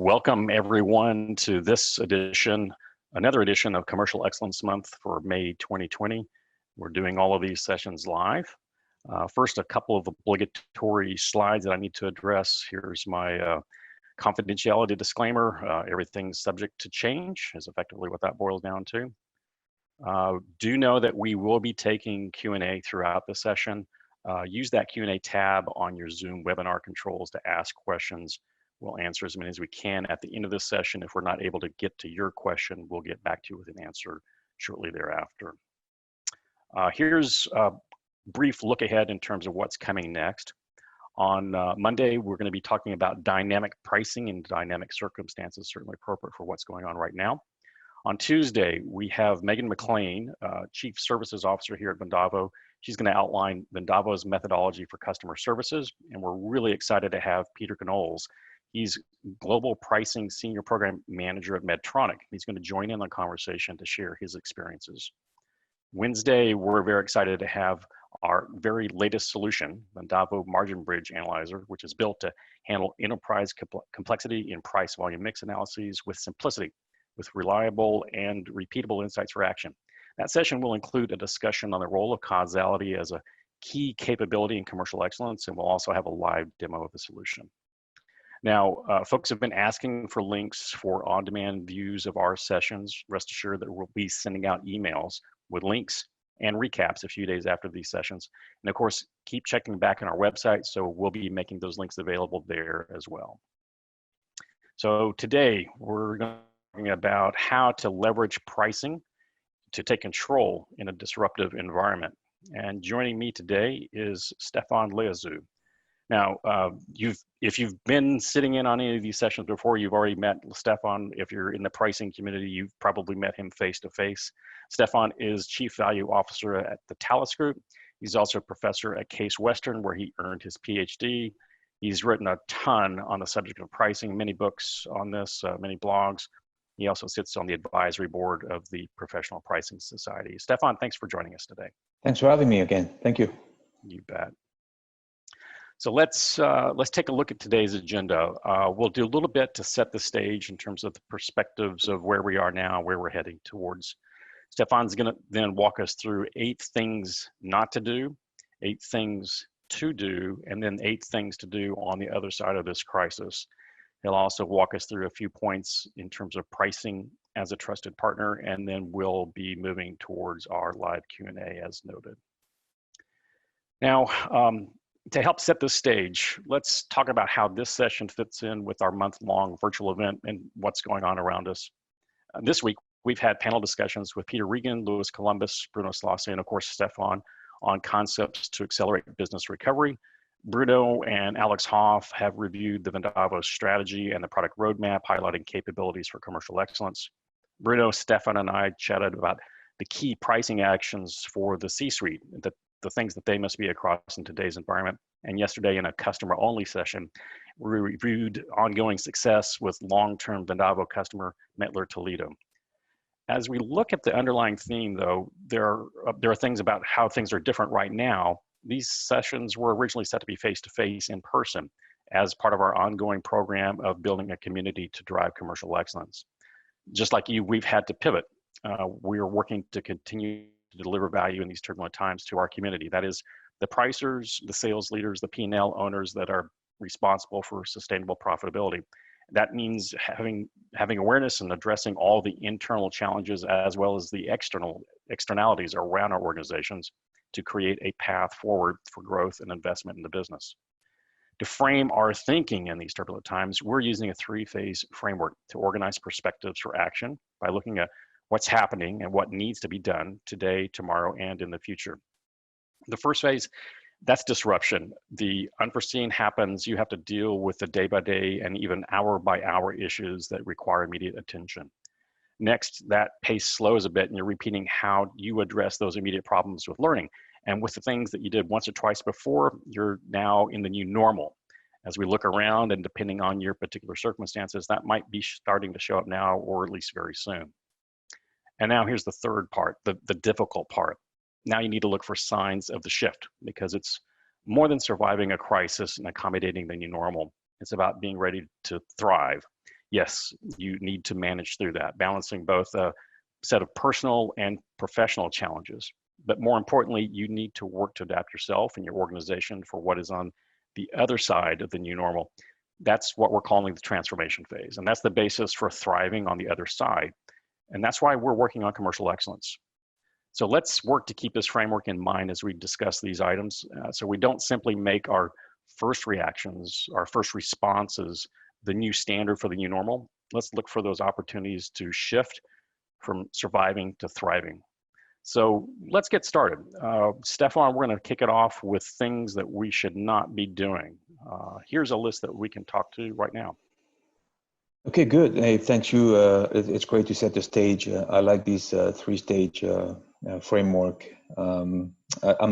Welcome everyone to this edition, another edition of Commercial Excellence Month for May 2020. We're doing all of these sessions live. First, a couple of obligatory slides that I need to address. Here's my confidentiality disclaimer. Everything's subject to change is effectively what that boils down to. Do know that we will be taking Q&A throughout the session. Use that Q&A tab on your Zoom webinar controls to ask questions. We'll answer as many as we can at the end of this session. If we're not able to get to your question, we'll get back to you with an answer shortly thereafter. Here's a brief look ahead in terms of what's coming next. On Monday, we're going to be talking about dynamic pricing in dynamic circumstances, certainly appropriate for what's going on right now. On Tuesday, we have Megan McLean, Chief Services Officer here at Vendavo. She's going to outline Vendavo's methodology for customer services, and we're really excited to have Peter Knowles. He's Global Pricing Senior Program Manager at Medtronic. He's going to join in the conversation to share his experiences. Wednesday, we're very excited to have our very latest solution, Vendavo Margin Bridge Analyzer, which is built to handle enterprise complexity in price volume mix analyses with simplicity, with reliable and repeatable insights for action. That session will include a discussion on the role of causality as a key capability in commercial excellence, and we'll also have a live demo of the solution. Now, folks have been asking for links for on-demand views of our sessions. Rest assured that we'll be sending out emails with links and recaps a few days after these sessions. And of course, keep checking back on our website, so we'll be making those links available there as well. So today, we're talking about how to leverage pricing to take control in a disruptive environment. And joining me today is Stephan Liozu. Now, if you've been sitting in on any of these sessions before, you've already met Stephan. If you're in the pricing community, you've probably met him face to face. Stephan is Chief Value Officer at the Talus Group. He's also a professor at Case Western, where he earned his PhD. He's written a ton on the subject of pricing, many books on this, many blogs. He also sits on the advisory board of the Professional Pricing Society. Stephan, thanks for joining us today. Thanks for having me again. Thank you. You bet. So let's take a look at today's agenda. We'll do a little bit to set the stage in terms of the perspectives of where we are now, where we're heading towards. Stephan's going to then walk us through 8 things not to do, 8 things to do, and then 8 things to do on the other side of this crisis. He'll also walk us through a few points in terms of pricing as a trusted partner, and then we'll be moving towards our live Q&A as noted. Now, to help set the stage, let's talk about how this session fits in with our month-long virtual event and what's going on around us. This week, we've had panel discussions with Peter Regan, Louis Columbus, Bruno Slasse, and of course, Stephan on concepts to accelerate business recovery. Bruno and Alex Hoff have reviewed the Vendavo strategy and the product roadmap, highlighting capabilities for commercial excellence. Bruno, Stephan, and I chatted about the key pricing actions for the C-suite, the things that they must be across in today's environment. And yesterday in a customer-only session, we reviewed ongoing success with long-term Vendavo customer Mettler Toledo. As we look at the underlying theme, though, there are things about how things are different right now. These sessions were originally set to be face-to-face in person as part of our ongoing program of building a community to drive commercial excellence. Just like you, we've had to pivot. We are working to continue to deliver value in these turbulent times to our community. That is the pricers, the sales leaders, the P&L owners that are responsible for sustainable profitability. That means having awareness and addressing all the internal challenges as well as the externalities around our organizations to create a path forward for growth and investment in the business. To frame our thinking in these turbulent times, we're using a 3-phase framework to organize perspectives for action by looking at what's happening and what needs to be done today, tomorrow, and in the future. The first phase, that's disruption. The unforeseen happens. You have to deal with the day-by-day and even hour-by-hour issues that require immediate attention. Next, that pace slows a bit and you're repeating how you address those immediate problems with learning. And with the things that you did once or twice before, you're now in the new normal. As we look around and depending on your particular circumstances, that might be starting to show up now or at least very soon. And now here's the third part, the difficult part. Now you need to look for signs of the shift because it's more than surviving a crisis and accommodating the new normal. It's about being ready to thrive. yes, you need to manage through that, balancing both a set of personal and professional challenges. But more importantly, you need to work to adapt yourself and your organization for what is on the other side of the new normal. That's what we're calling the transformation phase. And that's the basis for thriving on the other side. And that's why we're working on commercial excellence. So let's work to keep this framework in mind as we discuss these items. So we don't simply make our first reactions, our first responses, the new standard for the new normal. Let's look for those opportunities to shift from surviving to thriving. So let's get started. Stephan, we're going to kick it off with things that we should not be doing. Here's a list that we can talk to right now. Okay, good. Hey, thank you. It's great to set the stage. I like this three-stage framework. I'm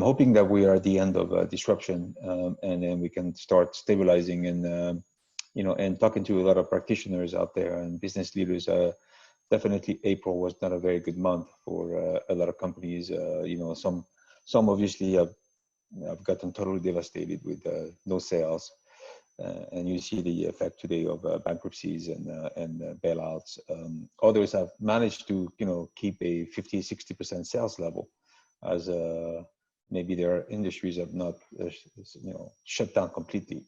hoping that we are at the end of disruption, and then we can start stabilizing and and talking to a lot of practitioners out there and business leaders. Definitely, April was not a very good month for a lot of companies. Some obviously have gotten totally devastated with no sales. And you see the effect today of bankruptcies and bailouts. Others have managed to, keep a 50-60% sales level, as maybe their industries have not, shut down completely.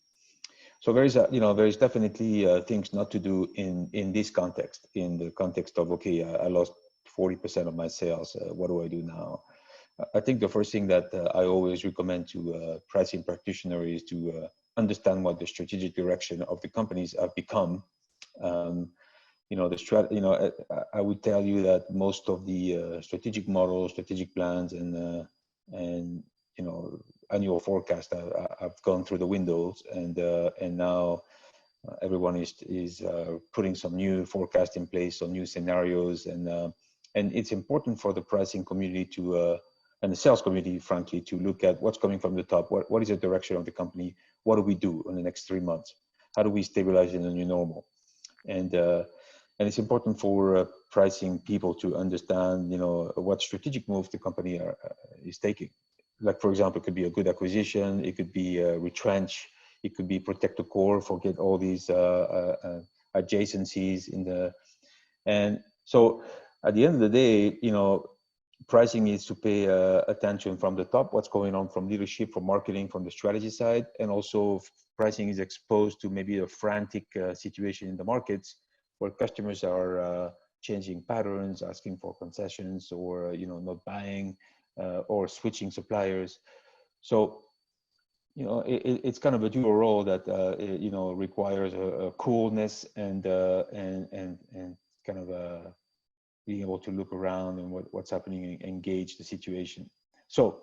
So there is definitely things not to do in this context. In the context of, okay, I lost 40% of my sales. What do I do now? I think the first thing that I always recommend to pricing practitioners is to understand what the strategic direction of the companies have become. I would tell you that most of the strategic models, strategic plans, and annual forecast have gone through the windows, and now everyone is putting some new forecast in place, some new scenarios, and it's important for the pricing community to and the sales community, frankly, to look at what's coming from the top. What is the direction of the company? What do we do in the next 3 months? How do we stabilize in the new normal? And it's important for pricing people to understand, what strategic move the company is taking. Like, for example, it could be a good acquisition. It could be retrench. It could be protect the core, forget all these adjacencies and so at the end of the day, pricing needs to pay attention from the top, what's going on from leadership, from marketing, from the strategy side. And also pricing is exposed to maybe a frantic situation in the markets where customers are changing patterns, asking for concessions, or, not buying or switching suppliers. So, it's kind of a dual role that, requires a coolness and kind of a being able to look around and what's happening and engage the situation. So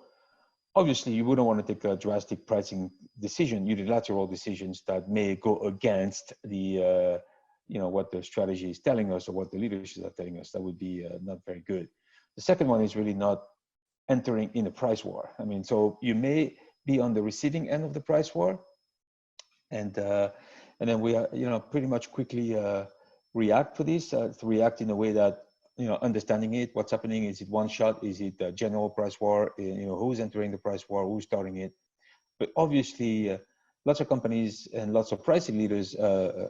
obviously you wouldn't want to take a drastic pricing decision, unilateral decisions that may go against the, what the strategy is telling us or what the leadership are telling us. That would be not very good. The second one is really not entering in a price war. I mean, so you may be on the receiving end of the price war, and then we are, pretty much quickly react to this, to react in a way that, understanding it, what's happening, is it one shot, is it a general price war, who's entering the price war, who's starting it. But obviously lots of companies and lots of pricing leaders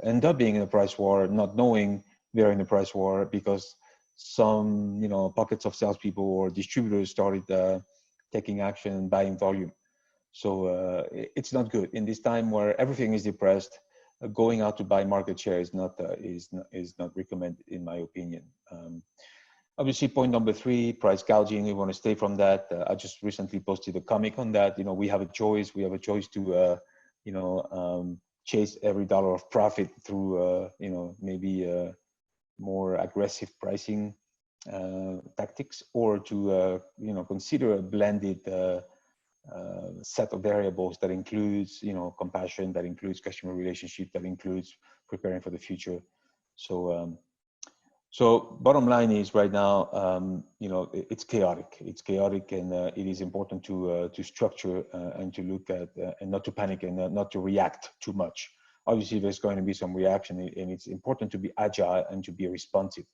end up being in a price war, not knowing they're in a price war because some, pockets of salespeople or distributors started taking action and buying volume. So it's not good in this time where everything is depressed. Going out to buy market share is not recommended, in my opinion. Obviously, point number 3, price gouging. We want to stay from that. I just recently posted a comic on that. We have a choice. We have a choice to, chase every dollar of profit through, maybe more aggressive pricing tactics, or to, consider a blended set of variables that includes, compassion, that includes customer relationship, that includes preparing for the future. So, so bottom line is right now, it's chaotic. It's chaotic, and it is important to structure and to look at and not to panic and not to react too much. Obviously, there's going to be some reaction, and it's important to be agile and to be responsive,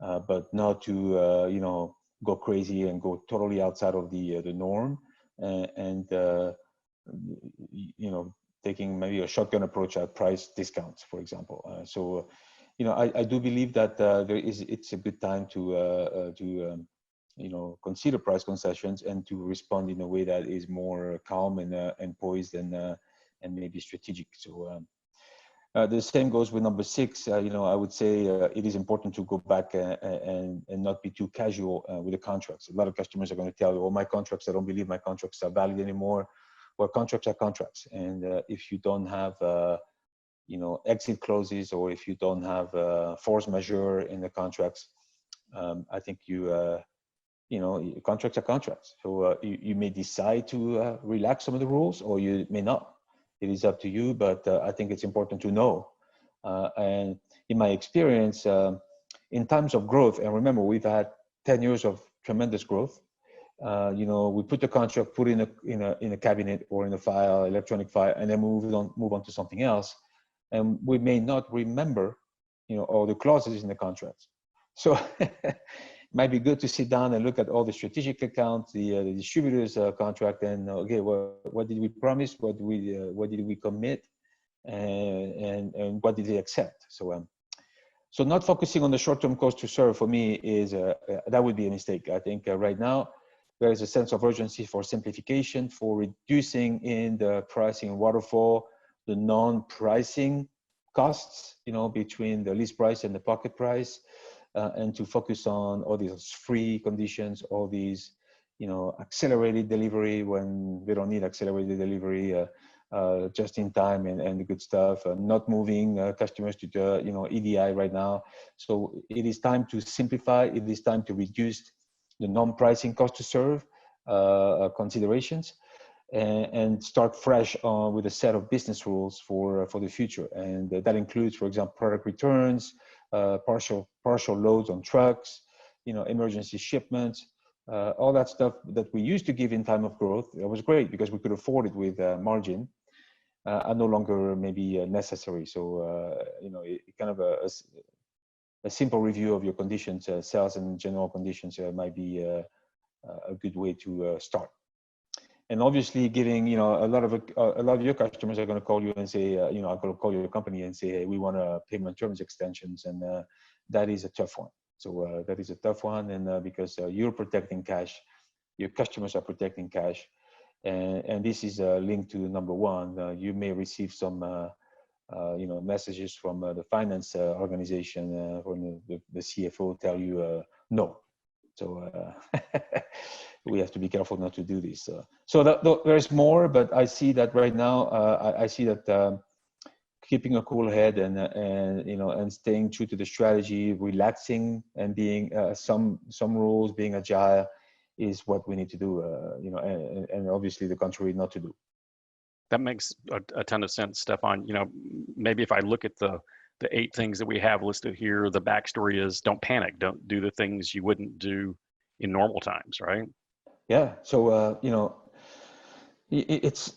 but not to go crazy and go totally outside of the norm. And taking maybe a shotgun approach at price discounts, for example. So I do believe that it's a good time to consider price concessions and to respond in a way that is more calm and poised and maybe strategic. So the same goes with number 6. I would say it is important to go back and not be too casual with the contracts. A lot of customers are going to tell you, "Oh, my contracts, I don't believe my contracts are valid anymore." Well, contracts are contracts, and if you don't have exit clauses, or if you don't have force majeure in the contracts, I think contracts are contracts. So you may decide to relax some of the rules, or you may not. It is up to you, but I think it's important to know. And in my experience, in times of growth, and remember, we've had 10 years of tremendous growth. We put the contract, put in a cabinet or in a file, electronic file, and then move on to something else. And we may not remember, all the clauses in the contracts. So it might be good to sit down and look at all the strategic accounts, the distributors contract, and okay, what did we promise? What did we commit? And what did they accept? So not focusing on the short-term cost to serve for me is that would be a mistake. I think right now there is a sense of urgency for simplification, for reducing in the pricing waterfall, the non-pricing costs, between the list price and the pocket price, and to focus on all these free conditions, all these, accelerated delivery when they don't need accelerated delivery, just in time and the good stuff, not moving customers to the, EDI right now. So it is time to simplify. It is time to reduce the non-pricing cost to serve considerations, and start fresh with a set of business rules for the future. And that includes, for example, product returns, partial loads on trucks, emergency shipments, all that stuff that we used to give in time of growth. It was great because we could afford it with margin, are no longer maybe necessary. So kind of a simple review of your conditions, sales and general conditions, might be a good way to start. And obviously, giving a lot of your customers are going to call you and say, I'm going to call your company and say, hey, we want a payment terms extensions, and that is a tough one. So that is a tough one, and because you're protecting cash, your customers are protecting cash, and this is linked to number 1. You may receive some messages from the finance organization, when the CFO tell you no. So we have to be careful not to do this. So there's more, but I see that right now. I see that keeping a cool head and staying true to the strategy, relaxing and being some rules, being agile, is what we need to do. And obviously the contrary not to do. That makes a ton of sense, Stephan. Maybe if I look at the 8 things that we have listed here, the backstory is don't panic, don't do the things you wouldn't do in normal times, right? Yeah. So, it's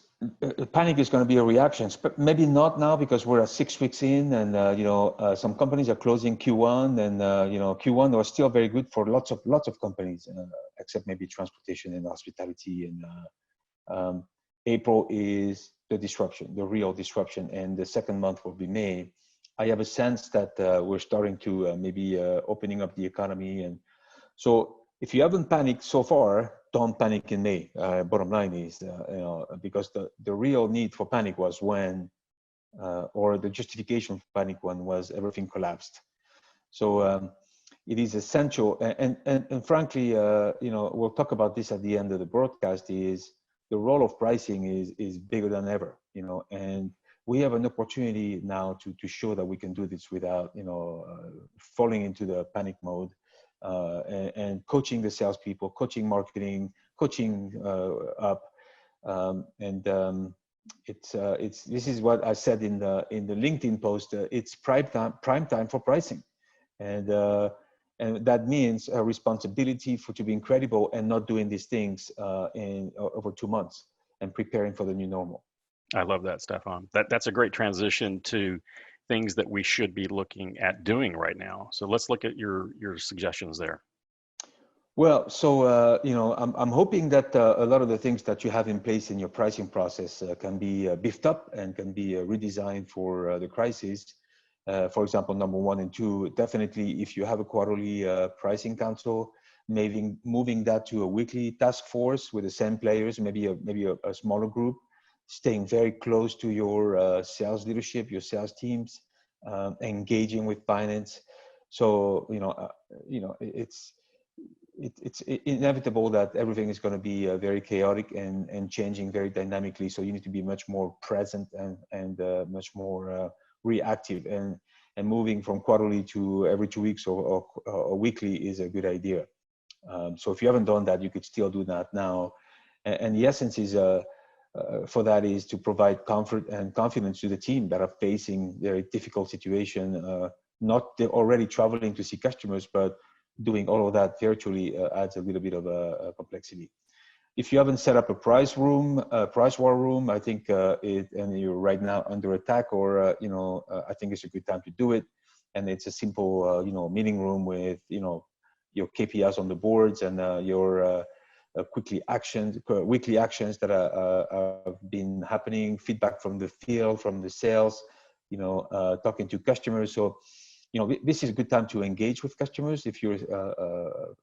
panic is going to be a reaction, but maybe not now because we're 6 weeks in, and some companies are closing Q1, and Q1 was still very good for lots of companies, except maybe transportation and hospitality. And April is the disruption, the real disruption, and the second month will be May. I have a sense that we're starting to maybe opening up the economy, and so if you haven't panicked so far, don't panic in May. Bottom line is, because the real need for panic was when, or the justification for panic when was everything collapsed. So it is essential, and frankly, we'll talk about this at the end of the broadcast. Is the role of pricing is bigger than ever, and we have an opportunity now to show that we can do this without, falling into the panic mode. And coaching the salespeople, coaching marketing, coaching up, it's this is what I said in the LinkedIn post. It's prime time for pricing, and that means a responsibility to be incredible and not doing these things in over 2 months and preparing for the new normal. I love that, Stephan. That's a great transition to things that we should be looking at doing right now. So let's look at your suggestions there. Well, so I'm hoping that a lot of the things that you have in place in your pricing process can be beefed up and can be redesigned for the crisis. For example, number 1 and 2, definitely if you have a quarterly pricing council, maybe moving that to a weekly task force with the same players, maybe a smaller group, staying very close to your sales leadership, your sales teams, engaging with finance. So it's inevitable that everything is going to be very chaotic and changing very dynamically. So you need to be much more present and much more reactive, and moving from quarterly to every 2 weeks or weekly is a good idea. So if you haven't done that, you could still do that now. And the essence is for that is to provide comfort and confidence to the team that are facing very difficult situation, not already traveling to see customers, but doing all of that virtually adds a little bit of a complexity. If you haven't set up a price war room, I think and you're right now under attack, or I think it's a good time to do it. And it's a simple meeting room with your KPIs on the boards and your weekly actions that have been happening, feedback from the field, from the sales, talking to customers. So this is a good time to engage with customers if you're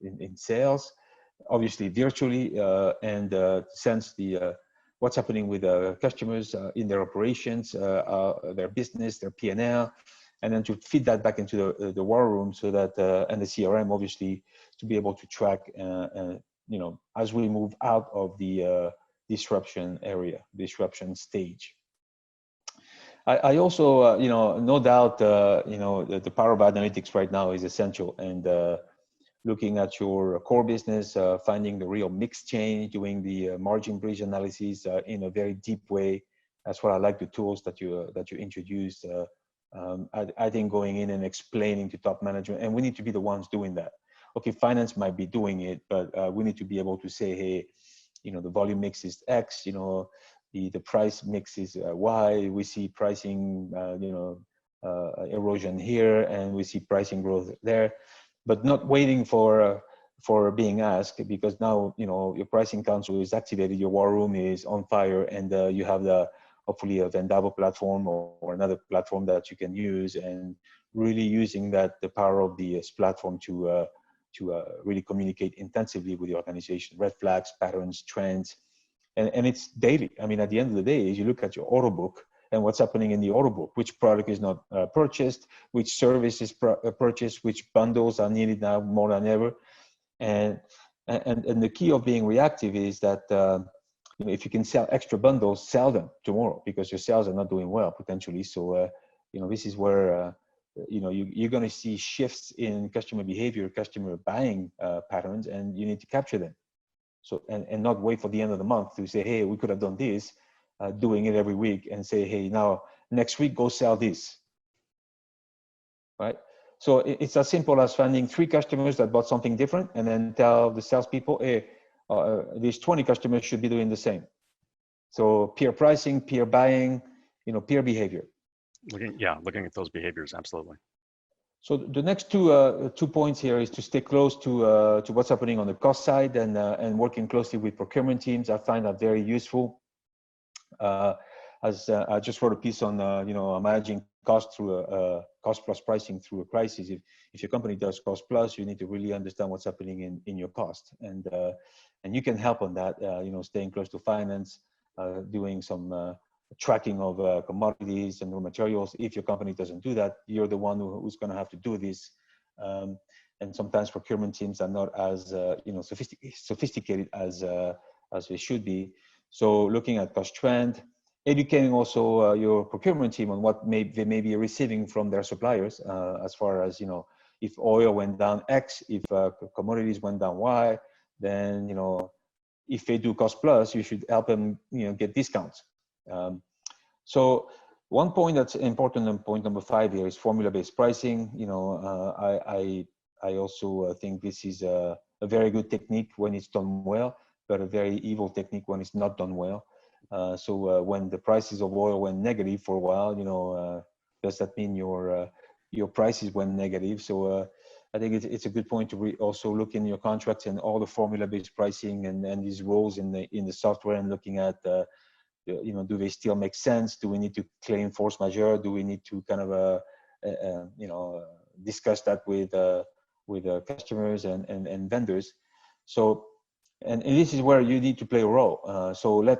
in sales, obviously virtually, and sense what's happening with customers in their operations, their business, their P&L, and then to feed that back into the war room, so that and the CRM, obviously, to be able to track as we move out of the disruption stage. I also, no doubt, the power of analytics right now is essential, and looking at your core business, finding the real mix change, doing the margin bridge analysis in a very deep way. That's what I like the tools that you introduced. I think going in and explaining to top management, and we need to be the ones doing that. Okay, finance might be doing it, but we need to be able to say, hey, the volume mix is X, the price mix is Y. We see pricing, erosion here, and we see pricing growth there, but not waiting for being asked, because now your pricing council is activated, your war room is on fire, and you have hopefully a Vendavo platform or another platform that you can use, and really using the power of the platform to really communicate intensively with the organization, red flags, patterns, trends, and it's daily. I mean, at the end of the day, you look at your order book and what's happening in the order book, which product is not purchased, which service is purchased, which bundles are needed now more than ever. And the key of being reactive is that if you can sell extra bundles, sell them tomorrow, because your sales are not doing well potentially. So this is where you're going to see shifts in customer behavior, customer buying patterns, and you need to capture them. So and not wait for the end of the month to say, hey, we could have done this, doing it every week, and say, hey, now next week go sell this, right? So it's as simple as finding 3 customers that bought something different, and then tell the salespeople, hey, these 20 customers should be doing the same. So peer pricing, peer buying, peer behavior. Looking at those behaviors, absolutely. So the next two points here is to stay close to what's happening on the cost side, and working closely with procurement teams. I find that very useful. As I just wrote a piece on managing cost through cost plus pricing through a crisis. If your company does cost plus, you need to really understand what's happening in your cost, and you can help on that. Staying close to finance, doing some tracking of commodities and raw materials. If your company doesn't do that, you're the one who's going to have to do this. And sometimes procurement teams are not as sophisticated as they should be. So looking at cost trend, educating also your procurement team on what they may be receiving from their suppliers, as far as if oil went down X, if commodities went down Y, then if they do cost plus, you should help them get discounts. So one point that's important, and point number 5 here, is formula-based pricing. I also think this is a very good technique when it's done well, but a very evil technique when it's not done well. So when the prices of oil went negative for a while, does that mean your prices went negative? So I think it's a good point to also look in your contracts and all the formula-based pricing and these rules in the software, and looking at do they still make sense? Do we need to claim force majeure? Do we need to kind of discuss that with customers and vendors. So, and this is where you need to play a role. So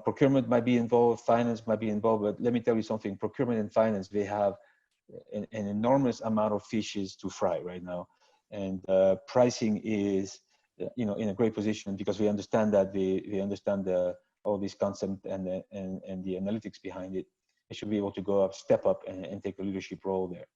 procurement might be involved, finance might be involved, but let me tell you something, procurement and finance, they have an enormous amount of fishes to fry right now. And pricing is, in a great position because we understand that they understand all this concept and the analytics behind it. They should be able to go up, step up and take a leadership role there.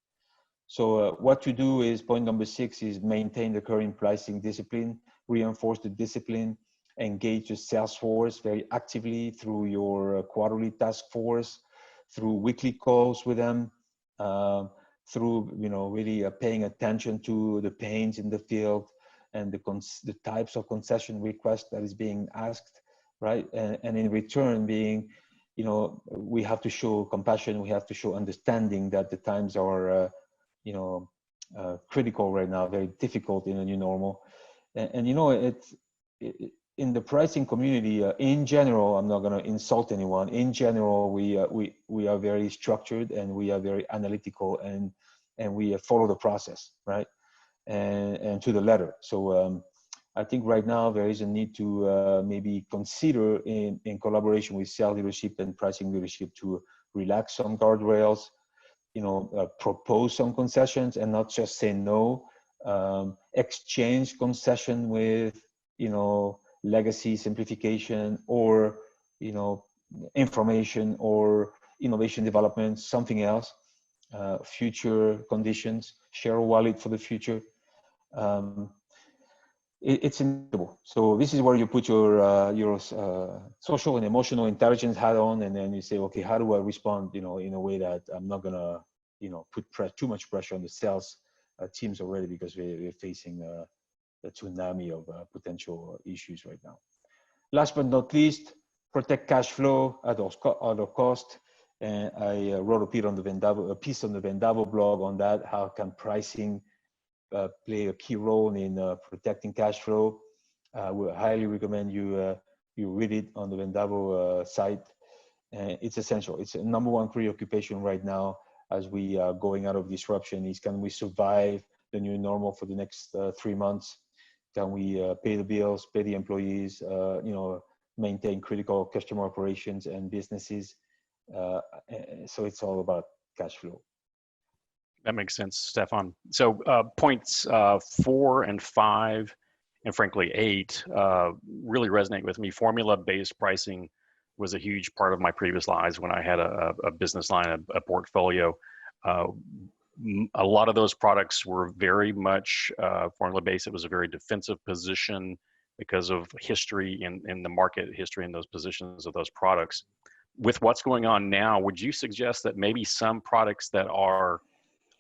So what to do is point number 6 is maintain the current pricing discipline, reinforce the discipline, engage the sales force very actively through your quarterly task force, through weekly calls with them, through really paying attention to the pains in the field and the types of concession requests that is being asked, right? And in return being, we have to show compassion, we have to show understanding that the times are critical right now, very difficult in a new normal. And in the pricing community, in general, I'm not going to insult anyone. In general, we are very structured and we are very analytical and we follow the process, right? And to the letter. So I think right now there is a need to maybe consider in collaboration with sales leadership and pricing leadership to relax some guardrails, propose some concessions and not just say no, exchange concession with, legacy simplification or, information or innovation development, something else, future conditions, share a wallet for the future. It's inevitable. So this is where you put your social and emotional intelligence hat on, and then you say, okay, how do I respond, in a way that I'm not gonna, put too much pressure on the sales teams already because we're facing a tsunami of potential issues right now. Last but not least, protect cash flow at all cost. And I wrote a piece on the Vendavo blog on that. How can pricing play a key role in protecting cash flow? I would highly recommend you read it on the Vendavo site. It's essential. It's a number one preoccupation right now as we are going out of disruption is, can we survive the new normal for the next 3 months? Can we pay the bills, pay the employees, maintain critical customer operations and businesses? So it's all about cash flow. That makes sense, Stephan. So points 4 and 5, and frankly 8, really resonate with me. Formula-based pricing was a huge part of my previous lives when I had a business line, a portfolio. A lot of those products were very much formula-based. It was a very defensive position because of history in the market, history in those positions of those products. With what's going on now, would you suggest that maybe some products that are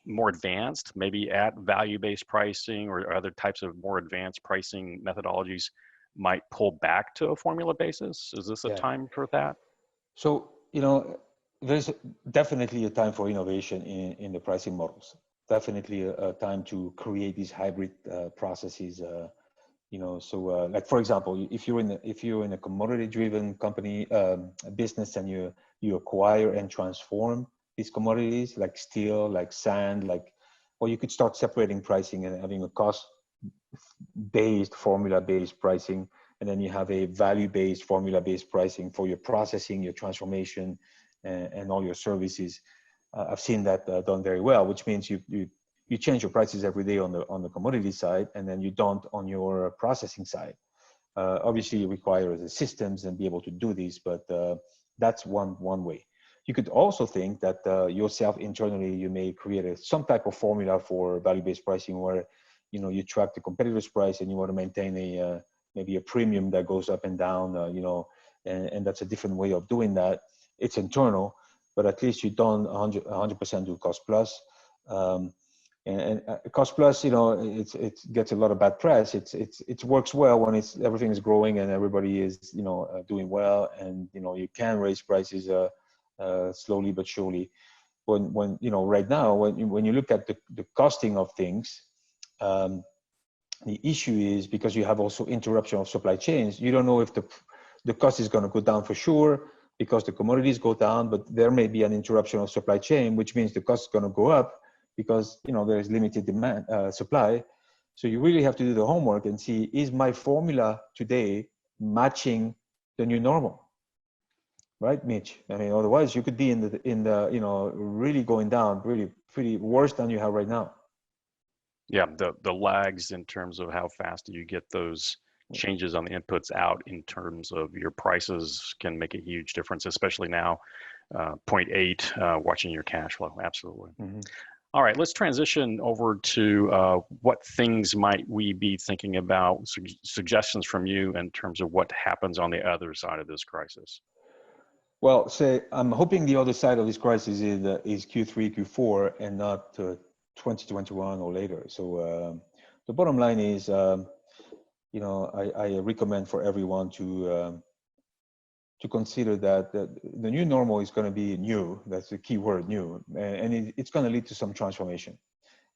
more advanced, maybe at value-based pricing or other types of more advanced pricing methodologies might pull back to a formula basis? Is this a time for that? So, there's definitely a time for innovation in the pricing models. Definitely a time to create these hybrid processes. So like for example, if you're in a commodity-driven company business and you acquire and transform these commodities like steel, like sand, well, you could start separating pricing and having a cost-based, formula-based pricing, and then you have a value-based, formula-based pricing for your processing, your transformation, and all your services. I've seen that done very well, which means you change your prices every day on the commodity side, and then you don't on your processing side. Obviously, it requires the systems and be able to do this, but that's one way. You could also think that yourself internally, you may create some type of formula for value-based pricing where you track the competitor's price and you want to maintain maybe a premium that goes up and down, and that's a different way of doing that. It's internal, but at least you don't 100% do cost plus. And cost plus, it gets a lot of bad press. It works well when everything is growing and everybody is doing well, and you can raise prices slowly but surely. When right now when you look at the costing of things, the issue is because you have also interruption of supply chains. You don't know if the cost is going to go down for sure, because the commodities go down, but there may be an interruption of supply chain, which means the cost is going to go up because there is limited demand supply. So you really have to do the homework and see, is my formula today matching the new normal? Right, Mitch? I mean, otherwise you could be in the really going down, really pretty worse than you have right now. Yeah, the lags in terms of how fast do you get those changes on the inputs out in terms of your prices can make a huge difference, especially now. Point 8, watching your cash flow. Absolutely. Mm-hmm. All right, let's transition over to what things might we be thinking about, suggestions from you in terms of what happens on the other side of this crisis. Well, I'm hoping the other side of this crisis is Q3, Q4, and not 2021 or later. So the bottom line is, I recommend for everyone to consider that the new normal is going to be new. That's the key word, new, and it's going to lead to some transformation.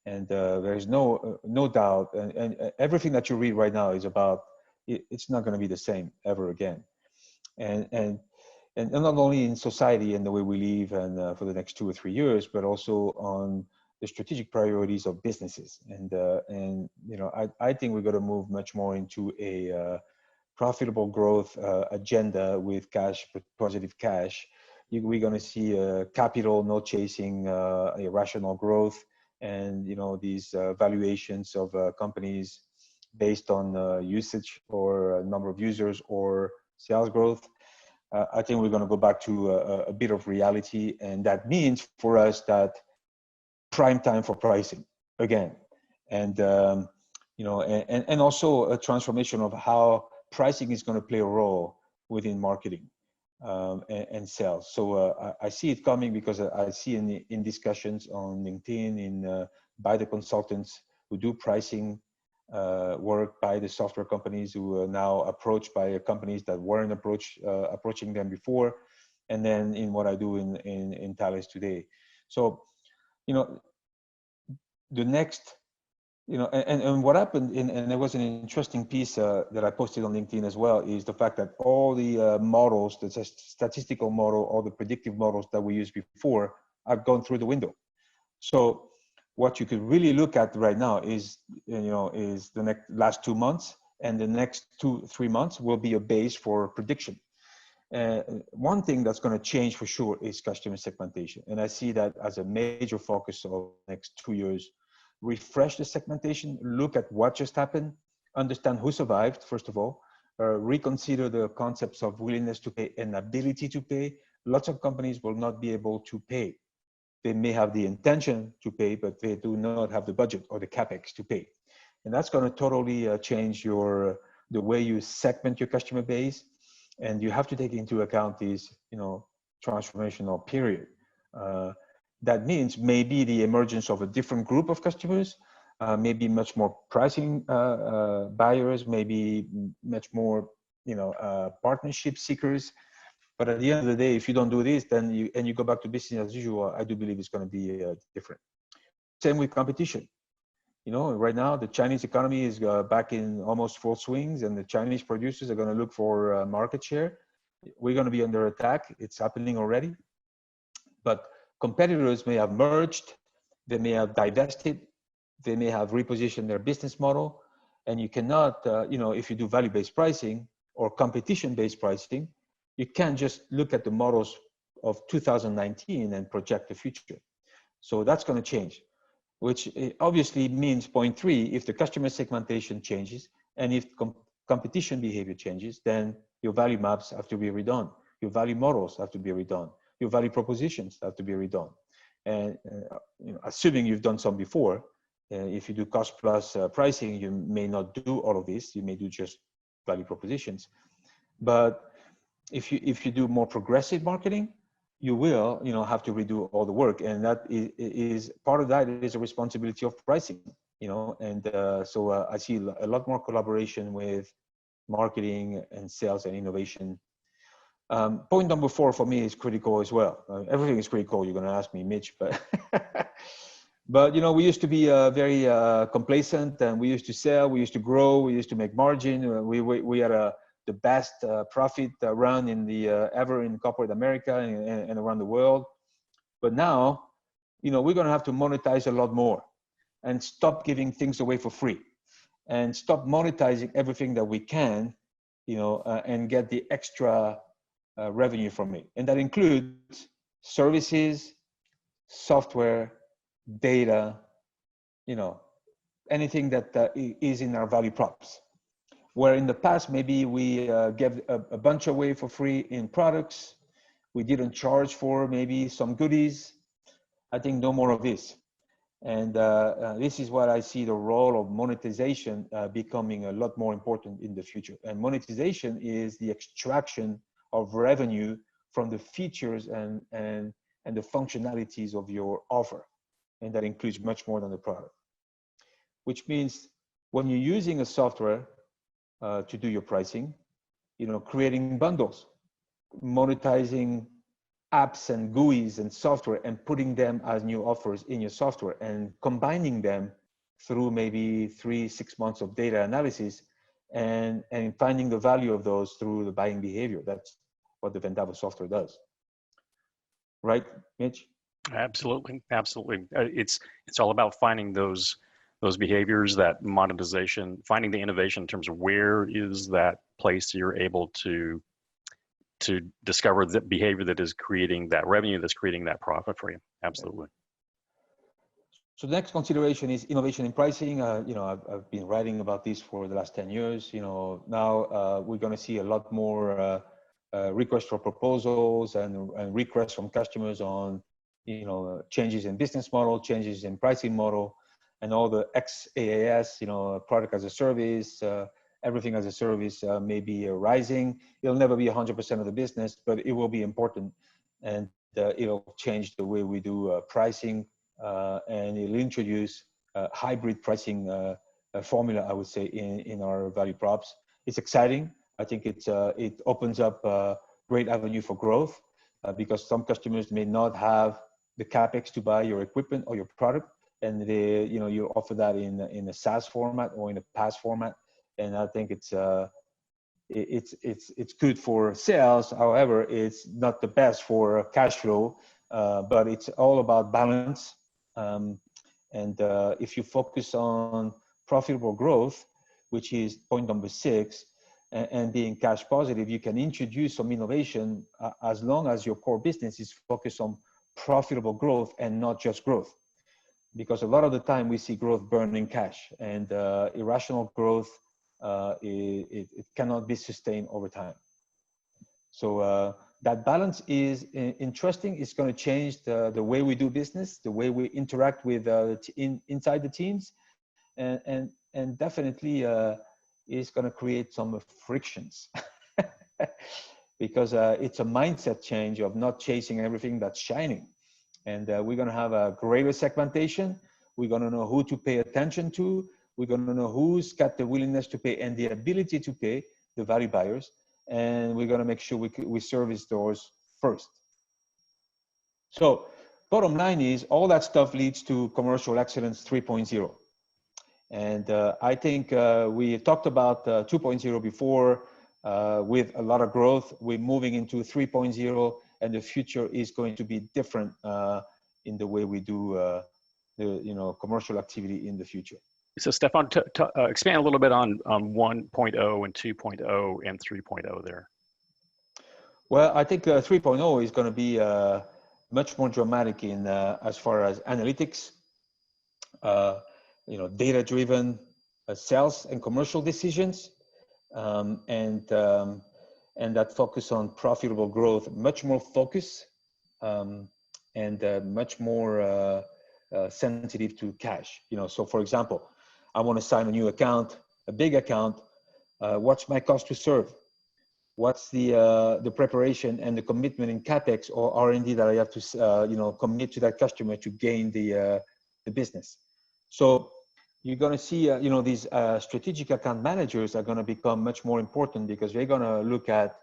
And there's no doubt, and everything that you read right now is about it's not going to be the same ever again. And not only in society and the way we live and for the next 2 or 3 years, but also on the strategic priorities of businesses. And I think we're going to move much more into a profitable growth agenda with positive cash. We're going to see capital not chasing irrational growth, and these valuations of companies based on usage or number of users or sales growth. I think we're going to go back to a bit of reality, and that means for us that prime time for pricing again, and and also a transformation of how pricing is going to play a role within marketing and sales. So I see it coming because I see in discussions on LinkedIn by the consultants who do pricing work, by the software companies who are now approached by companies that weren't approaching them before, and then in what I do in Thales today. So, the next, and what happened, and there was an interesting piece that I posted on LinkedIn as well, is the fact that all the models, the statistical model, all the predictive models that we used before have gone through the window. So what you could really look at right now is the last 2 months, and the next 2-3 months will be a base for prediction. One thing that's going to change for sure is customer segmentation, and I see that as a major focus of the next 2 years. Refresh the segmentation, look at what just happened, understand who survived, first of all, reconsider the concepts of willingness to pay and ability to pay. Lots of companies will not be able to pay. They may have the intention to pay, but they do not have the budget or the capex to pay. And that's going to totally change the way you segment your customer base. And you have to take into account this, transformational period. That means maybe the emergence of a different group of customers, maybe much more pricing buyers, maybe much more, partnership seekers. But at the end of the day, if you don't do this, then you go back to business as usual, I do believe it's going to be different. Same with competition. Right now the Chinese economy is back in almost full swings, and the Chinese producers are going to look for market share. We're going to be under attack. It's happening already. But competitors may have merged, they may have divested, they may have repositioned their business model, and you cannot, if you do value-based pricing or competition-based pricing, you can't just look at the models of 2019 and project the future. So that's going to change, which obviously means point 3, if the customer segmentation changes and if competition behavior changes, then your value maps have to be redone. Your value models have to be redone. Your value propositions have to be redone. And assuming you've done some before, if you do cost plus pricing, you may not do all of this. You may do just value propositions. But if you do more progressive marketing, you will have to redo all the work, and that is part of that is a responsibility of pricing. And so I see a lot more collaboration with marketing and sales and innovation. Point number 4 for me is critical as well. Everything is critical, you're going to ask me, Mitch, but but we used to be very complacent, and we used to sell, we used to grow, we used to make margin. We had a the best profit run in the ever in corporate America and around the world. But now, we're going to have to monetize a lot more and stop giving things away for free and stop monetizing everything that we can, and get the extra revenue from it. And that includes services, software, data, anything that is in our value props. Where in the past, maybe we gave a bunch away for free in products. We didn't charge for maybe some goodies. I think no more of this. And this is what I see the role of monetization becoming a lot more important in the future. And monetization is the extraction of revenue from the features and the functionalities of your offer. And that includes much more than the product. Which means when you're using a software to do your pricing, creating bundles, monetizing apps and GUIs and software and putting them as new offers in your software and combining them through maybe 3-6 months of data analysis and finding the value of those through the buying behavior. That's what the Vendavo software does. Right, Mitch? Absolutely. It's all about finding those behaviors, that monetization, finding the innovation in terms of where is that place you're able to discover the behavior that is creating that revenue, that's creating that profit for you. Absolutely. So the next consideration is innovation in pricing. I've been writing about this for the last 10 years. Now we're going to see a lot more requests for proposals and requests from customers on, changes in business model, changes in pricing model, and all the XaaS, product as a service, everything as a service may be rising. It'll never be 100% of the business, but it will be important, and it'll change the way we do pricing, and it'll introduce hybrid pricing formula, I would say, in our value props. It's exciting. I think it opens up a great avenue for growth because some customers may not have the capex to buy your equipment or your product, and you offer that in a SaaS format or in a PaaS format. And I think it's good for sales. However, it's not the best for cash flow, but it's all about balance. And if you focus on profitable growth, which is point number 6, and being cash positive, you can introduce some innovation as long as your core business is focused on profitable growth and not just growth. Because a lot of the time we see growth burning cash, and irrational growth, it cannot be sustained over time. So that balance is interesting. It's going to change the way we do business, the way we interact with inside the teams, and definitely is going to create some frictions because it's a mindset change of not chasing everything that's shining. And we're going to have a greater segmentation. We're going to know who to pay attention to. We're going to know who's got the willingness to pay and the ability to pay, the value buyers. And we're going to make sure we service those first. So bottom line is all that stuff leads to commercial excellence 3.0. And I think we talked about 2.0 before with a lot of growth. We're moving into 3.0, and the future is going to be different in the way we do commercial activity in the future. So Stephan, expand a little bit on 1.0 and 2.0 and 3.0 there. Well, I think 3.0 is going to be much more dramatic in as far as analytics, data-driven sales and commercial decisions, and that focus on profitable growth, much more focus, and much more sensitive to cash. So for example, I want to sign a new account, a big account. What's my cost to serve? What's the preparation and the commitment in capex or R&D that I have to commit to that customer to gain the business? So you're going to see these strategic account managers are going to become much more important because they're going to look at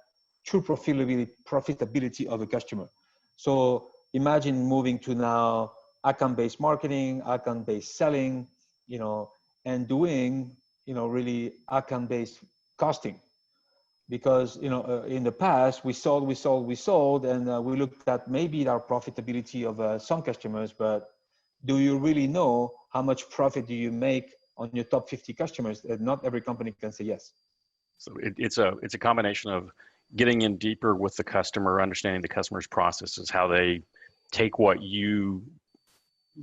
true profitability of the customer. So imagine moving to now account-based marketing, account-based selling, and doing really account-based costing. because in the past we sold, and we looked at maybe our profitability of some customers, but do you really know how much profit do you make on your top 50 customers? Not every company can say yes. So it's a combination of getting in deeper with the customer, understanding the customer's processes, how they take what you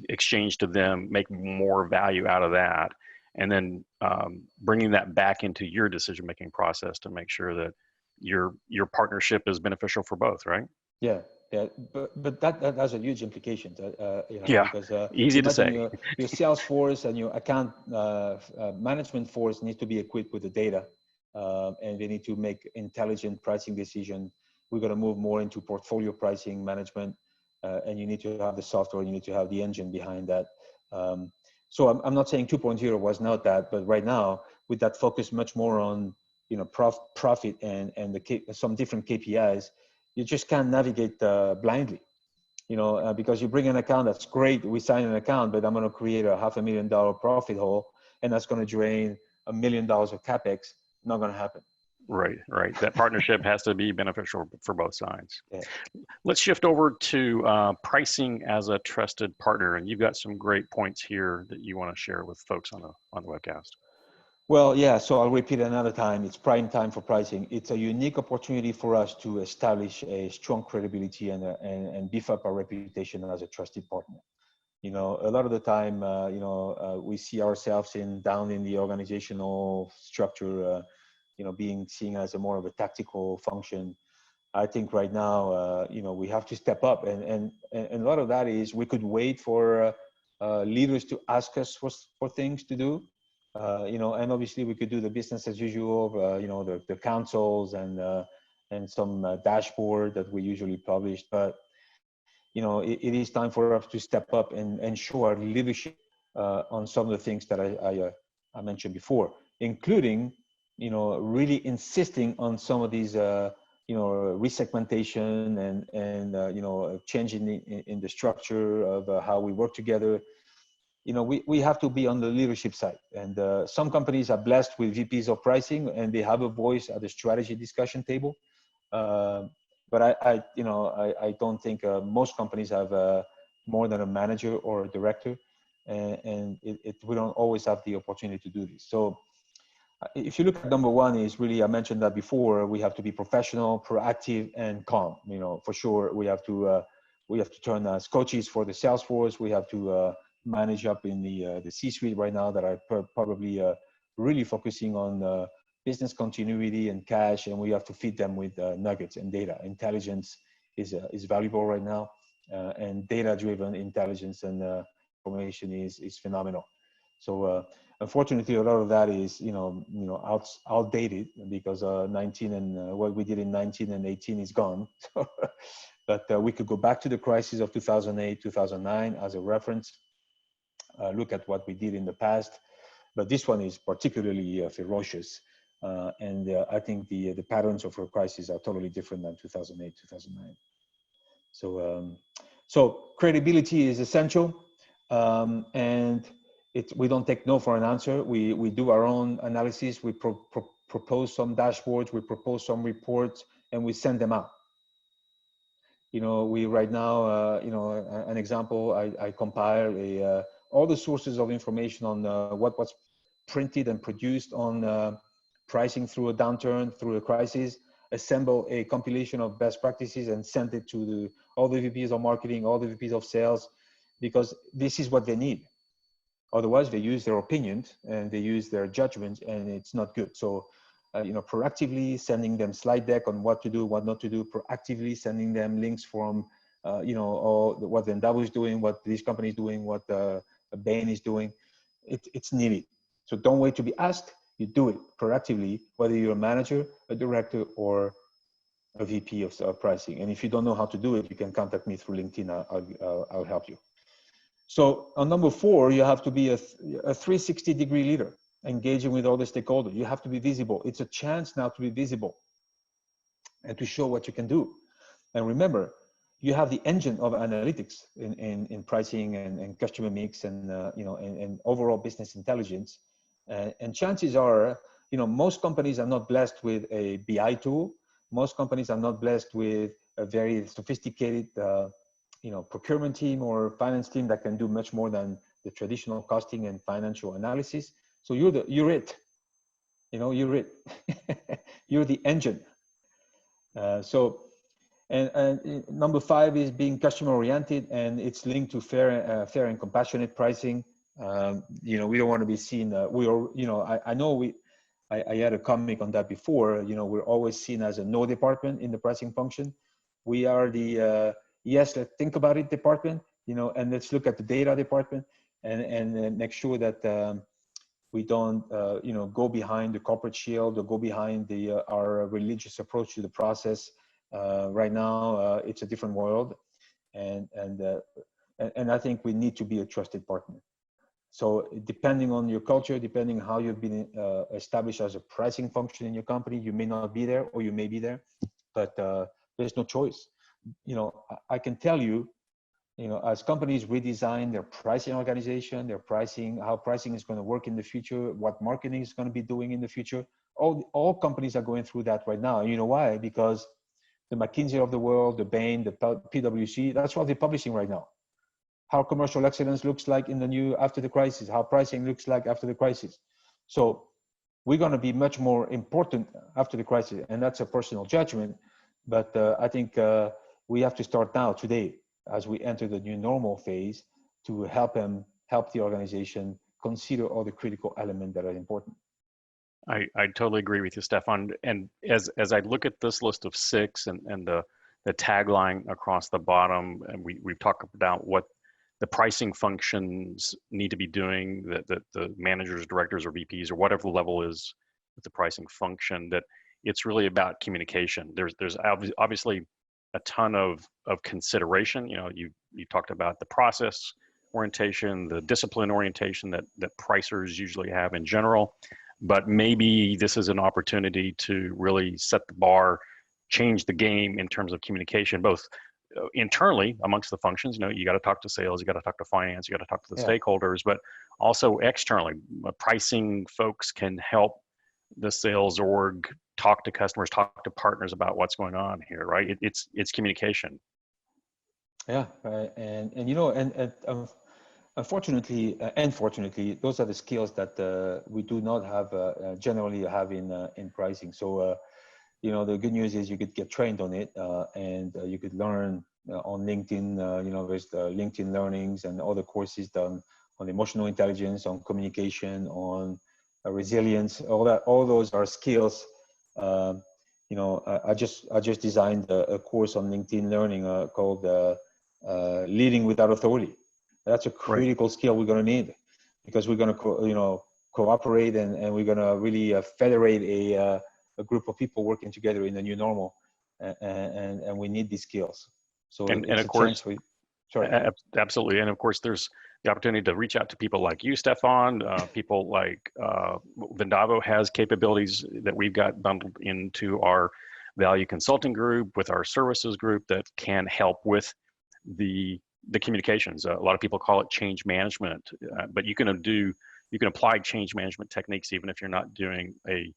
exchange to them, make more value out of that, and then bringing that back into your decision-making process to make sure that your partnership is beneficial for both, right? Yeah, but that has a huge implication, Yeah, because easy to imagine say. your sales force and your account management force need to be equipped with the data, and they need to make intelligent pricing decision. We're going to move more into portfolio pricing management, and you need to have the software, you need to have the engine behind that. So I'm not saying 2.0 was not that, but right now with that focus much more on profit and some different KPIs, you just can't navigate blindly, because you bring an account, that's great, we sign an account, but I'm going to create a $500,000 profit hole, and that's going to drain $1 million of capex. Not going to happen. Right. That partnership has to be beneficial for both sides. Yeah. Let's shift over to pricing as a trusted partner, and you've got some great points here that you want to share with folks on the webcast. Well, yeah, so I'll repeat another time. It's prime time for pricing. It's a unique opportunity for us to establish a strong credibility and beef up our reputation as a trusted partner. A lot of the time, we see ourselves down in the organizational structure, being seen as more of a tactical function. I think right now, we have to step up, and a lot of that is we could wait for leaders to ask us for things to do. And obviously we could do the business as usual, the councils and some dashboard that we usually publish. But, it is time for us to step up and show our leadership on some of the things that I mentioned before, including, really insisting on some of these, resegmentation and changing in the structure of how we work together. We have to be on the leadership side, and some companies are blessed with VPs of pricing and they have a voice at the strategy discussion table. But I don't think most companies have more than a manager or a director, and we don't always have the opportunity to do this. So if you look at number one, is really, I mentioned that before, we have to be professional, proactive, and calm. For sure, we have to turn as coaches for the sales force. We have to manage up in the C-suite right now that are probably really focusing on business continuity and cash, and we have to feed them with nuggets and data. Intelligence is valuable right now, and data-driven intelligence and information is phenomenal. So unfortunately, a lot of that is outdated because 19 and what we did in 19 and 18 is gone. But we could go back to the crisis of 2008, 2009 as a reference. Look at what we did in the past, but this one is particularly ferocious, and I think the patterns of our crisis are totally different than 2008, 2009. So credibility is essential, and we don't take no for an answer. We do our own analysis. We propose some dashboards, we propose some reports, and we send them out. We right now, an example, I compile all the sources of information on what was printed and produced on pricing through a downturn, through a crisis, assemble a compilation of best practices and send it to all the VPs of marketing, all the VPs of sales, because this is what they need. Otherwise, they use their opinions and they use their judgments, and it's not good. So, proactively sending them slide deck on what to do, what not to do, proactively sending them links from, all what Vendavo is doing, what this company is doing, what Bain is doing. It's needed. So don't wait to be asked. You do it proactively, whether you're a manager, a director, or a VP of pricing. And if you don't know how to do it, you can contact me through LinkedIn. I'll help you. So on number 4, you have to be a 360-degree leader, engaging with all the stakeholders. You have to be visible. It's a chance now to be visible and to show what you can do. And remember, you have the engine of analytics in pricing and customer mix and and overall business intelligence. And chances are, most companies are not blessed with a BI tool. Most companies are not blessed with a very sophisticated, procurement team or finance team that can do much more than the traditional costing and financial analysis. So you're it. You're it. You're the engine. And number 5 is being customer oriented, and it's linked to fair and compassionate pricing. We don't want to be seen. I had a comment on that before. We're always seen as a no department in the pricing function. We are the yes, let's think about it department. And let's look at the data department, and make sure that we don't go behind the corporate shield or go behind our religious approach to the process. Right now, it's a different world, and I think we need to be a trusted partner. So depending on your culture, depending on how you've been established as a pricing function in your company, you may not be there or you may be there, but there's no choice. I can tell you, as companies redesign their pricing organization, how pricing is going to work in the future, what marketing is going to be doing in the future, all companies are going through that right now. And you know why? Because the McKinsey of the world, the Bain, the PwC, that's what they're publishing right now. How commercial excellence looks like after the crisis, how pricing looks like after the crisis. So we're going to be much more important after the crisis, and that's a personal judgment. But I think we have to start now, today, as we enter the new normal phase, to help the organization consider all the critical elements that are important. I totally agree with you, Stephan. And as I look at this list of 6 and the tagline across the bottom, and we've talked about what the pricing functions need to be doing, that the managers, directors, or VPs, or whatever the level is with the pricing function, that it's really about communication. There's obviously a ton of consideration. You talked about the process orientation, the discipline orientation that pricers usually have in general, but maybe this is an opportunity to really set the bar, change the game in terms of communication, both internally amongst the functions. You got to talk to sales, you got to talk to finance, you got to talk to the stakeholders, but also externally. Pricing folks can help the sales org talk to customers, talk to partners about what's going on here, right? It's communication. Yeah, right. And unfortunately and fortunately, those are the skills that we do not have generally have in pricing. So the good news is you could get trained on it, and you could learn on LinkedIn. There's the LinkedIn learnings and other courses done on emotional intelligence, on communication, on resilience. All those are skills. I just designed a course on LinkedIn learning called Leading Without Authority. That's a critical skill we're going to need, because we're going to cooperate, and we're going to really federate a group of people working together in the new normal, and we need these skills. So and of course, absolutely. And of course, there's the opportunity to reach out to people like you, Stephan. People like Vendavo has capabilities that we've got bundled into our value consulting group, with our services group, that can help with the communications. A lot of people call it change management, but you can apply change management techniques even if you're not doing a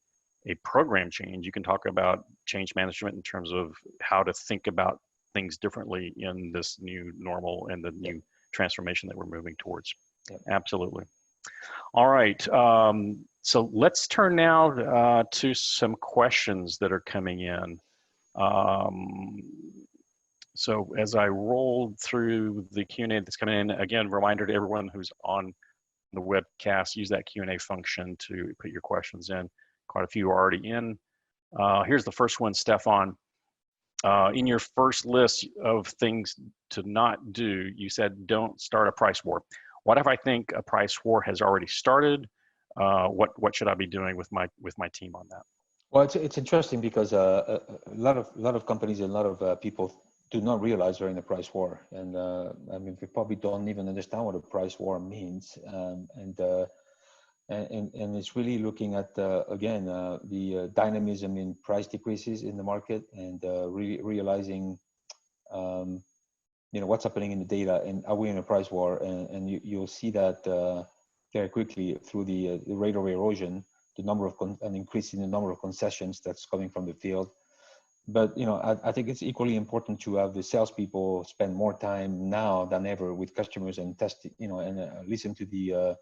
program change. You can talk about change management in terms of how to think about things differently in this new normal and the new transformation that we're moving towards. Absolutely. All right. So let's turn now to some questions that are coming in. So as I rolled through the Q&A that's coming in, again, reminder to everyone who's on the webcast, use that Q&A function to put your questions in. Quite a few are already in. Here's the first one, Stephan. In your first list of things to not do, you said don't start a price war. What if I think a price war has already started? What should I be doing with my team on that? Well, it's interesting because a lot of companies and a lot of people do not realize they're in a price war, and I mean, they probably don't even understand what a price war means, and it's really looking at again the dynamism in price decreases in the market, and realizing what's happening in the data, and are we in a price war? And you'll see that very quickly through the rate of erosion the number of an increase in the number of concessions that's coming from the field. But I think it's equally important to have the salespeople spend more time now than ever with customers and test, and listen to the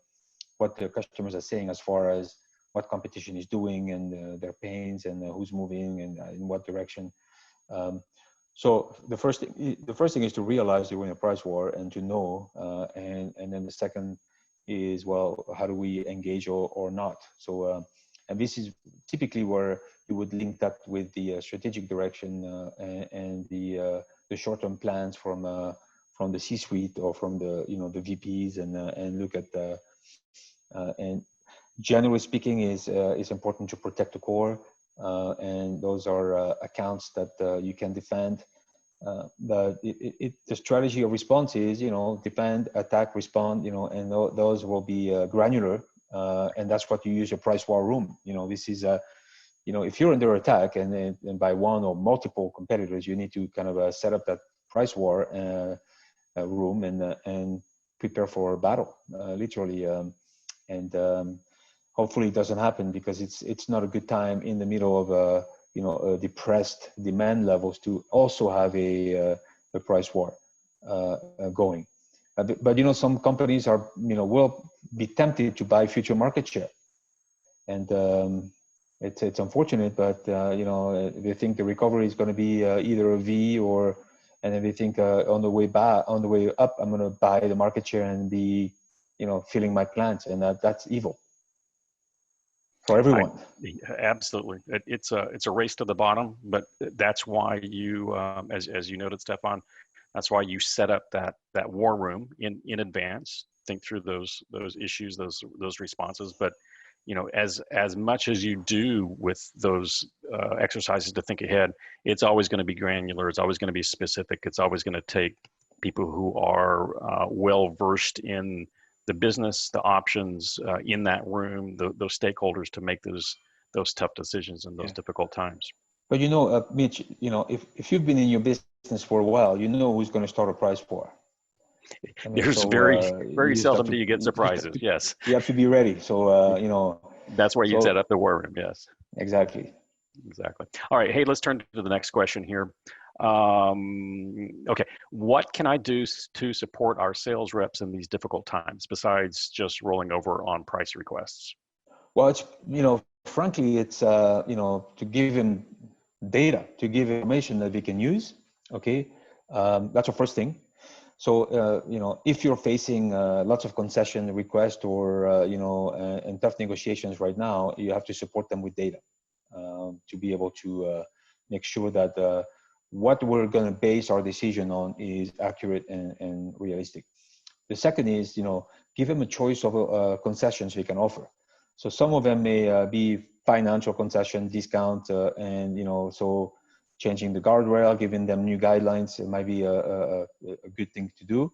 what the customers are saying as far as what competition is doing and their pains and who's moving and in what direction. So the first thing is to realize you're in a price war and to know, and then the second is, well, how do we engage or not? So and this is typically where you would link that with the strategic direction and the short-term plans from the C-suite or from the the VPs and look at the and generally speaking is important to protect the core, and those are accounts that you can defend. But the strategy of response is defend, attack, respond, and those will be granular, and that's what you use your price war room. This is if you're under attack and by one or multiple competitors, you need to kind of set up that price war room and prepare for a battle, literally. And hopefully it doesn't happen, because it's not a good time in the middle of depressed demand levels to also have a price war going. But some companies are will be tempted to buy future market share, and it's unfortunate, but they think the recovery is going to be either a V and then they think on the way up, I'm going to buy the market share and be filling my plants, and that's evil for everyone. Absolutely, it's a race to the bottom, but that's why you, as you noted, Stephan, that's why you set up that war room in advance. Think through those issues, those responses. But as much as you do with those exercises to think ahead, it's always going to be granular. It's always going to be specific. It's always going to take people who are well versed in the business, the options in that room, those stakeholders, to make those tough decisions in those difficult times. But Mitch, if you've been in your business for a while, who's going to start a price war. There's very seldom do you get surprises. Yes, you have to be ready. So that's where you set up the war room. Yes, exactly. All right. Hey, let's turn to the next question here. Okay, what can I do to support our sales reps in these difficult times besides just rolling over on price requests? Well, it's frankly, it's to give him data, to give information that we can use. Okay, that's the first thing. So if you're facing lots of concession requests or and tough negotiations right now, you have to support them with data to be able to make sure that what we're going to base our decision on is accurate and realistic. The second is give them a choice of concessions they can offer. So some of them may be financial concession, discount, and so changing the guardrail, giving them new guidelines, it might be a good thing to do.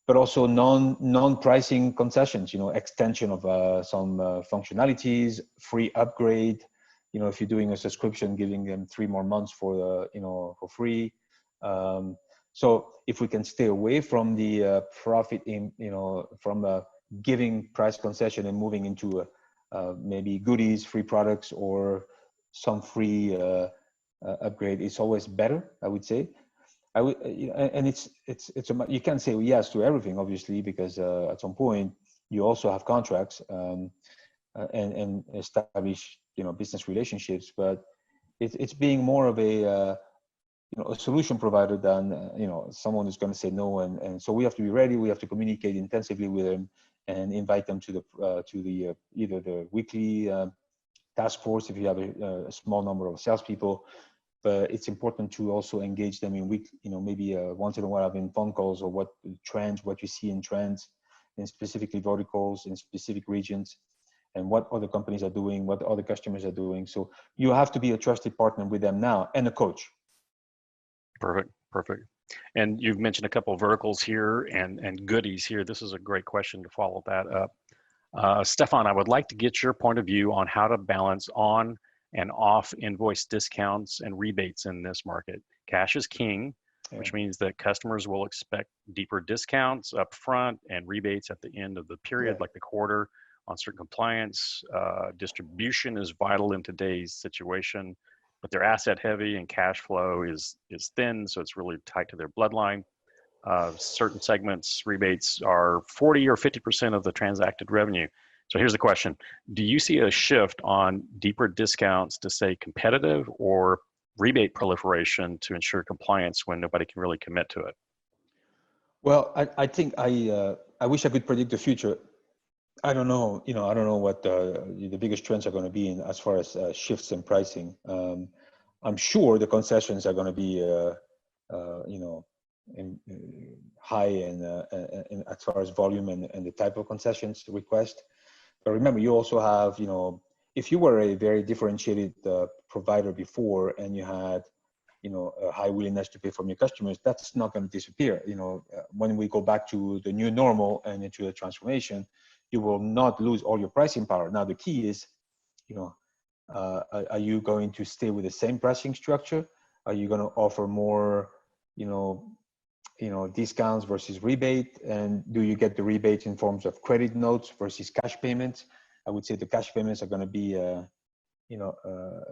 But also non-pricing concessions, extension of some functionalities, free upgrade. If you're doing a subscription, giving them 3 more months for for free. So if we can stay away from the profit from giving price concession and moving into maybe goodies, free products, or some free upgrade, it's always better, I would say. And it's you can't say yes to everything, obviously, because at some point you also have contracts and establish business relationships. But it's being more of a solution provider than someone who's going to say no. And so we have to be ready. We have to communicate intensively with them and invite them to the either the weekly task force if you have a small number of salespeople. But it's important to also engage them in maybe once in a while having phone calls, or what you see in trends, in specifically verticals, in specific regions, and what other companies are doing, what other customers are doing. So you have to be a trusted partner with them now, and a coach. Perfect. And you've mentioned a couple of verticals here and goodies here. This is a great question to follow that up. Stephan, I would like to get your point of view on how to balance on and off invoice discounts and rebates in this market. Cash is king, which means that customers will expect deeper discounts up front and rebates at the end of the period, like the quarter. on certain compliance. Distribution is vital in today's situation, but they're asset heavy and cash flow is thin, so it's really tied to their bloodline. Certain segments, rebates are 40 or 50% of the transacted revenue. So here's the question. Do you see a shift on deeper discounts to stay competitive, or rebate proliferation to ensure compliance when nobody can really commit to it? Well, I think I wish I could predict the future. I don't know, I don't know what the biggest trends are going to be in as far as shifts in pricing. I'm sure the concessions are going to be, high in as far as volume and the type of concessions request. But remember, you also have, if you were a very differentiated provider before and you had, a high willingness to pay from your customers, that's not going to disappear. When we go back to the new normal and into the transformation, you will not lose all your pricing power. Now, the key is, are you going to stay with the same pricing structure? Are you going to offer more, discounts versus rebate? And do you get the rebate in forms of credit notes versus cash payments? I would say the cash payments are going to be, a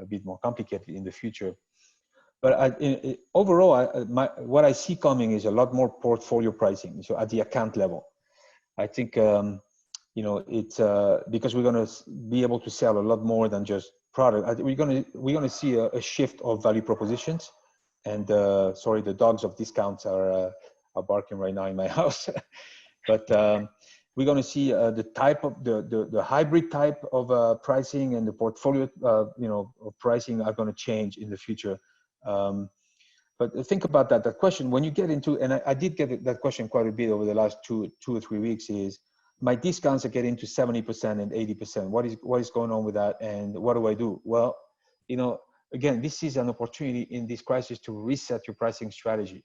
bit more complicated in the future. But overall, what I see coming is a lot more portfolio pricing. So at the account level, I think, it's because we're going to be able to sell a lot more than just product. We're going to see a shift of value propositions. And sorry, the dogs of discounts are barking right now in my house. But we're going to see the type of the hybrid type of pricing and the portfolio, of pricing are going to change in the future. But think about that question when you get into, and I did get that question quite a bit over the last two or 3 weeks, is my discounts are getting to 70% and 80%. What is going on with that, and what do I do? Well, again, this is an opportunity in this crisis to reset your pricing strategy.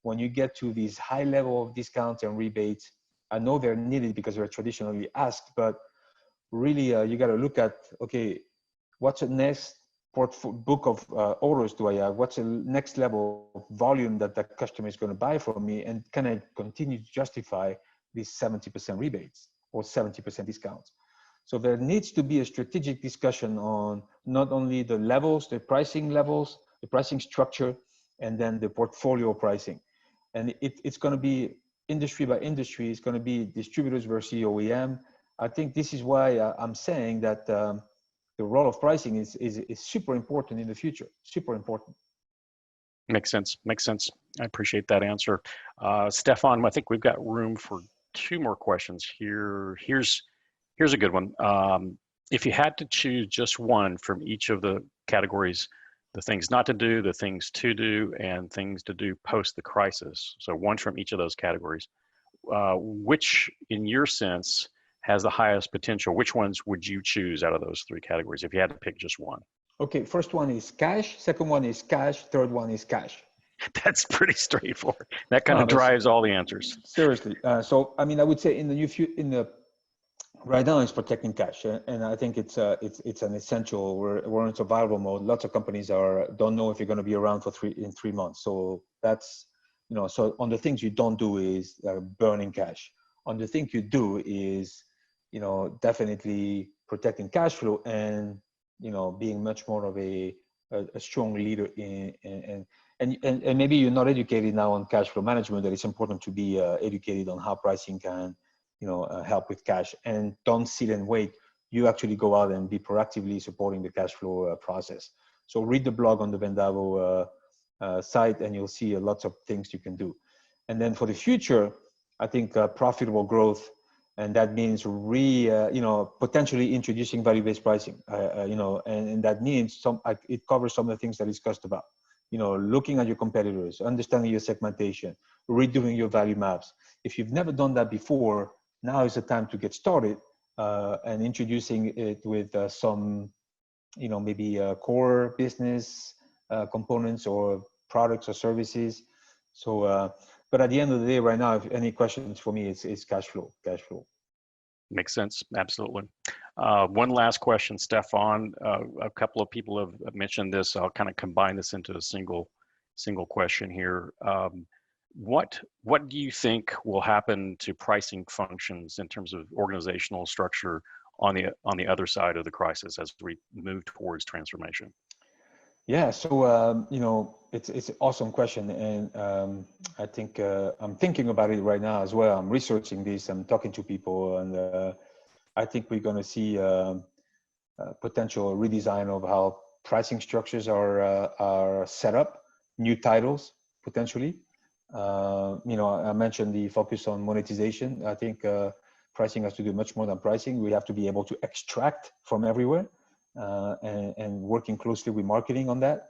When you get to these high level of discounts and rebates, I know they're needed because they're traditionally asked, but really you got to look at, okay, what's the next book of orders do I have? What's the next level of volume that the customer is going to buy from me? And can I continue to justify these 70% rebates or 70% discounts? So there needs to be a strategic discussion on not only the levels, the pricing structure, and then the portfolio pricing. And it's going to be industry by industry. It's going to be distributors versus OEM. I think this is why I'm saying that the role of pricing is super important in the future, super important. Makes sense. I appreciate that answer. Stephan, I think we've got room for 2 more questions here. Here's a good one. If you had to choose just one from each of the categories, the things not to do, the things to do, and things to do post the crisis, so one from each of those categories, which, in your sense, has the highest potential? Which ones would you choose out of those 3 categories if you had to pick just one? Okay, first one is cash, second one is cash, third one is cash. That's pretty straightforward. That kind of drives all the answers. Seriously. So, I mean, I would say right now it's protecting cash, and I think it's an essential. We're in survival mode. Lots of companies don't know if you're going to be around in 3 months. So that's, so on the things you don't do is burning cash. On the thing you do is, definitely protecting cash flow and, being much more of a strong leader and maybe you're not educated now on cash flow management, that it's important to be educated on how pricing can, help with cash, and don't sit and wait. You actually go out and be proactively supporting the cash flow process. So read the blog on the Vendavo site and you'll see lots of things you can do. And then for the future, I think profitable growth, and that means potentially introducing value-based pricing, and that means it covers some of the things that I discussed about, looking at your competitors, understanding your segmentation, redoing your value maps. If you've never done that before, now is the time to get started and introducing it with some, maybe core business components or products or services. So, but at the end of the day, right now, if any questions for me, it's cash flow. Makes sense. Absolutely. One last question, Stephan. A couple of people have mentioned this. I'll kind of combine this into a single question here. What do you think will happen to pricing functions in terms of organizational structure on the other side of the crisis as we move towards transformation? Yeah, so it's an awesome question, and I think I'm thinking about it right now as well. I'm researching this. I'm talking to people, and I think we're going to see potential redesign of how pricing structures are set up, new titles potentially. I mentioned the focus on monetization. I think pricing has to do much more than pricing. We have to be able to extract from everywhere. And working closely with marketing on that.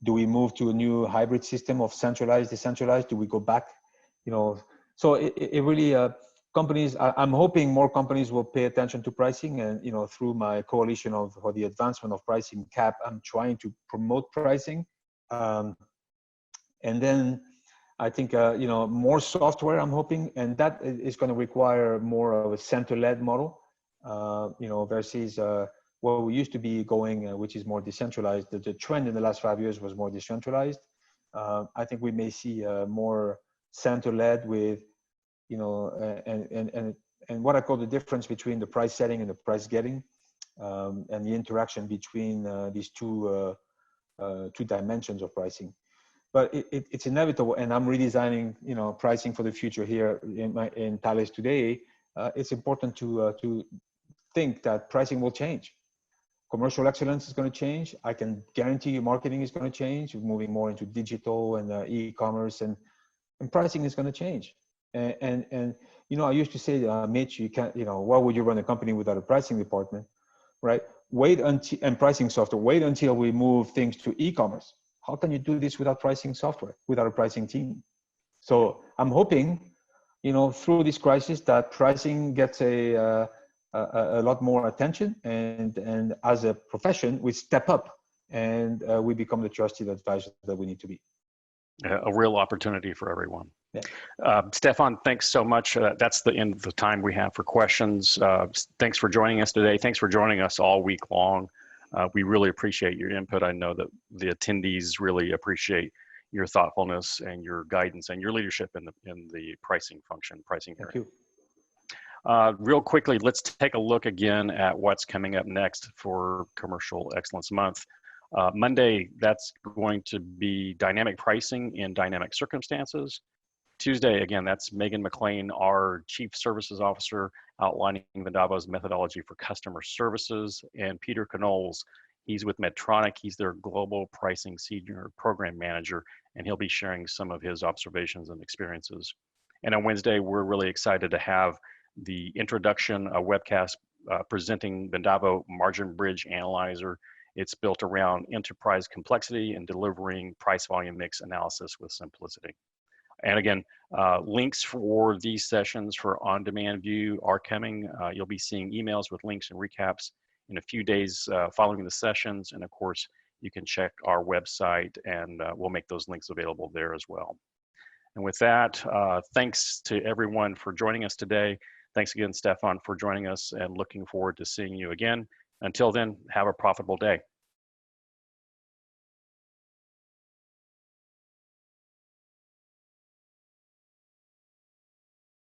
Do we move to a new hybrid system of centralized, decentralized? Do we go back? So it really, companies, I'm hoping more companies will pay attention to pricing, and, through my coalition for the advancement of pricing, CAP, I'm trying to promote pricing. And then I think, more software, I'm hoping, and that is going to require more of a center-led model. Versus where we used to be going, which is more decentralized. The trend in the last 5 years was more decentralized. I think we may see more center-led with, and what I call the difference between the price setting and the price getting, and the interaction between these two dimensions of pricing. But it's inevitable, and I'm redesigning, pricing for the future here in Thales today. It's important to think that pricing will change. Commercial excellence is going to change. I can guarantee you marketing is going to change. We're moving more into digital and e-commerce, and pricing is going to change. And I used to say, Mitch, you can't, why would you run a company without a pricing department, right? And pricing software, wait until we move things to e-commerce. How can you do this without pricing software, without a pricing team? So I'm hoping, through this crisis, that pricing gets a lot more attention, and as a profession, we step up and we become the trusted advisor that we need to be. A real opportunity for everyone. Yeah. Stephan, thanks so much. That's the end of the time we have for questions. Thanks for joining us today. Thanks for joining us all week long. We really appreciate your input. I know that the attendees really appreciate your thoughtfulness and your guidance and your leadership in the pricing area. Thank you. Real quickly, let's take a look again at what's coming up next for Commercial Excellence Month. Monday, that's going to be dynamic pricing in dynamic circumstances. Tuesday, again, that's Megan McLean, our Chief Services Officer, outlining Vendavo's methodology for customer services, and Peter Knoles, he's with Medtronic. He's their Global Pricing Senior Program Manager, and he'll be sharing some of his observations and experiences. And on Wednesday, we're really excited to have the introduction, a webcast presenting Vendavo Margin Bridge Analyzer. It's built around enterprise complexity and delivering price volume mix analysis with simplicity. And again, links for these sessions for on-demand view are coming. You'll be seeing emails with links and recaps in a few days following the sessions. And of course, you can check our website, and we'll make those links available there as well. And with that, thanks to everyone for joining us today. Thanks again, Stephan, for joining us, and looking forward to seeing you again. Until then, have a profitable day.